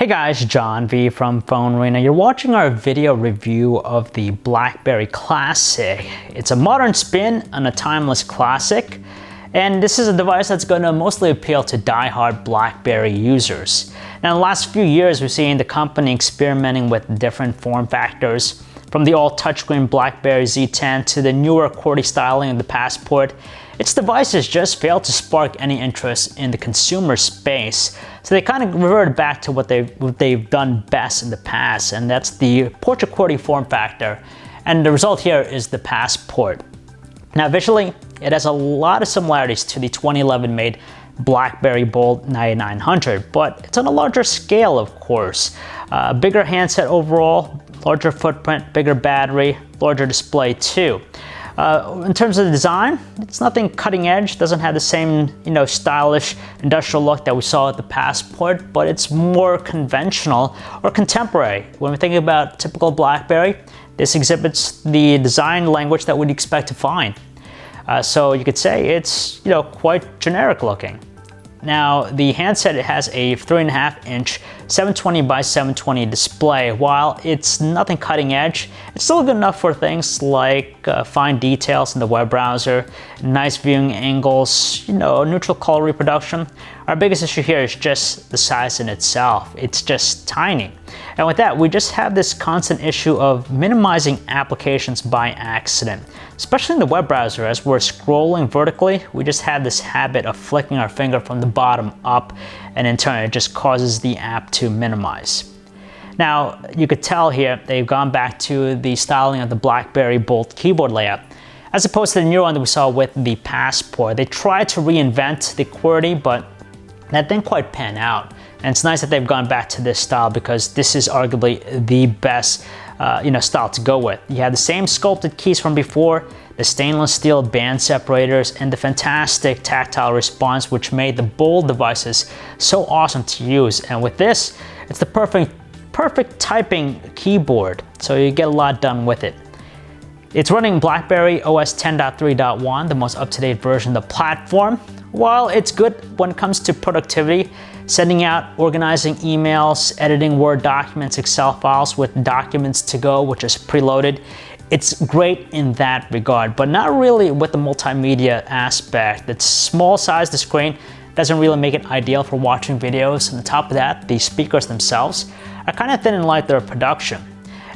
Hey guys, John V from PhoneArena. You're watching our video review of the BlackBerry Classic. It's a modern spin on a timeless classic, and this is a device that's going to mostly appeal to die-hard BlackBerry users. Now, in the last few years, we've seen the company experimenting with different form factors, from the all-touchscreen BlackBerry Z10 to the newer QWERTY styling of the Passport. Its devices just failed to spark any interest in the consumer space, so they kind of reverted back to what they've done best in the past, and that's the portrait QWERTY form factor. And the result here is the Passport. Now, visually, it has a lot of similarities to the 2011 made BlackBerry Bold 9900, but it's on a larger scale, of course. Bigger handset overall, larger footprint, bigger battery, larger display too. In terms of the design, it's nothing cutting edge, doesn't have the same, stylish industrial look that we saw at the Passport, but it's more conventional or contemporary. When we think about typical BlackBerry, this exhibits the design language that we'd expect to find. So you could say it's, quite generic looking. Now, the handset has a 3.5-inch 720 by 720 display. While it's nothing cutting edge, it's still good enough for things like fine details in the web browser, nice viewing angles, neutral color reproduction. Our biggest issue here is just the size in itself. It's just tiny. And with that, we just have this constant issue of minimizing applications by accident. Especially in the web browser, as we're scrolling vertically, we just have this habit of flicking our finger from the bottom up, and in turn, it just causes the app to minimize. Now, you could tell here they've gone back to the styling of the BlackBerry Bold keyboard layout, as opposed to the new one that we saw with the Passport. They tried to reinvent the QWERTY, but that didn't quite pan out. And it's nice that they've gone back to this style, because this is arguably the best style to go with. You have the same sculpted keys from before, the stainless steel band separators, and the fantastic tactile response, which made the Bold devices so awesome to use. And with this, it's the perfect typing keyboard, so you get a lot done with it. It's running BlackBerry OS 10.3.1, the most up-to-date version of the platform. While it's good when it comes to productivity, sending out, organizing emails, editing Word documents, Excel files with documents to go, which is preloaded, it's great in that regard, but not really with the multimedia aspect. Its small size of the screen doesn't really make it ideal for watching videos. And on top of that, the speakers themselves are kind of thin in light their production.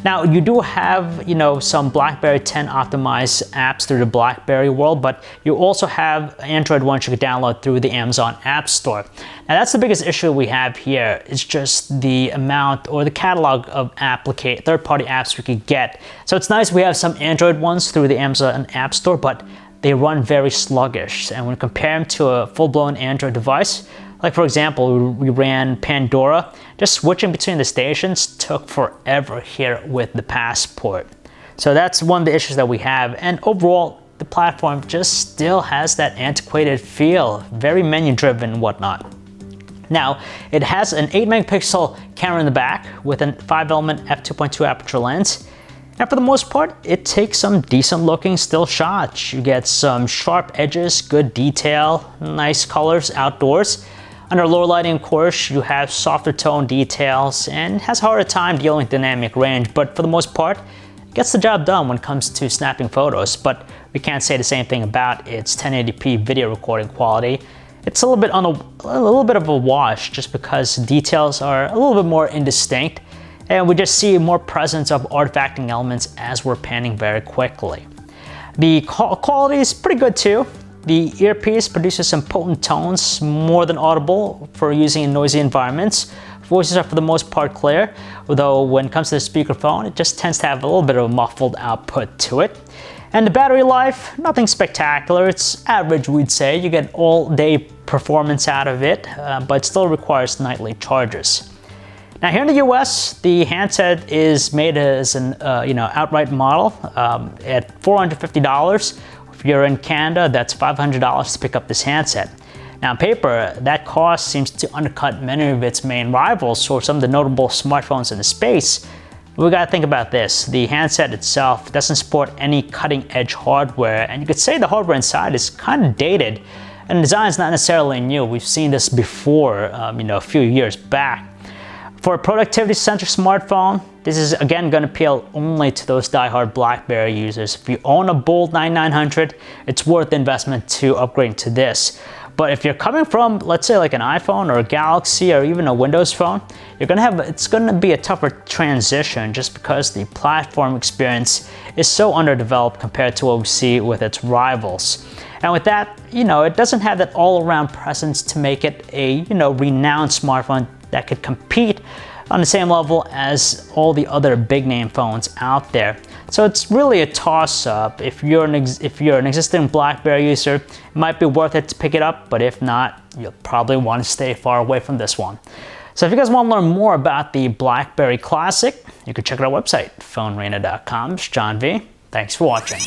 Now, you do have, some BlackBerry 10 optimized apps through the BlackBerry world, but you also have Android ones you can download through the Amazon App Store. Now, that's the biggest issue we have here. It's just the amount or the catalog of third-party apps we could get. So it's nice we have some Android ones through the Amazon App Store, but they run very sluggish. And when you compare them to a full-blown Android device, like for example, we ran Pandora, just switching between the stations took forever here with the Passport. So that's one of the issues that we have. And overall, the platform just still has that antiquated feel, very menu driven and whatnot. Now, it has an 8-megapixel camera in the back with a 5-element f2.2 aperture lens. And for the most part, it takes some decent looking still shots. You get some sharp edges, good detail, nice colors outdoors. Under lower lighting, of course, you have softer tone details and has a harder time dealing with dynamic range, but for the most part, it gets the job done when it comes to snapping photos. But we can't say the same thing about its 1080p video recording quality. It's a little bit of a wash, just because details are a little bit more indistinct, and we just see more presence of artifacting elements as we're panning very quickly. The quality is pretty good too. The earpiece produces some potent tones, more than audible for using in noisy environments. Voices are for the most part clear, although when it comes to the speakerphone, it just tends to have a little bit of a muffled output to it. And the battery life, nothing spectacular. It's average, we'd say. You get all-day performance out of it, but still requires nightly charges. Now, here in the US, the handset is made as an outright model at $450. If you're in Canada, that's $500 to pick up this handset. Now, on paper, that cost seems to undercut many of its main rivals or some of the notable smartphones in the space. We gotta think about this. The handset itself doesn't support any cutting-edge hardware, and you could say the hardware inside is kind of dated, and the design is not necessarily new. We've seen this before, a few years back. For a productivity-centric smartphone, this is again going to appeal only to those die-hard BlackBerry users. If you own a Bold 9900, it's worth the investment to upgrade to this. But if you're coming from, let's say, like an iPhone or a Galaxy or even a Windows phone, it's going to be a tougher transition just because the platform experience is so underdeveloped compared to what we see with its rivals. And with that, it doesn't have that all-around presence to make it a, renowned smartphone that could compete on the same level as all the other big name phones out there. So it's really a toss-up. If you're an existing BlackBerry user, it might be worth it to pick it up, but if not, you'll probably want to stay far away from this one. So if you guys want to learn more about the BlackBerry Classic, you can check out our website, PhoneArena.com. It's John V. Thanks for watching.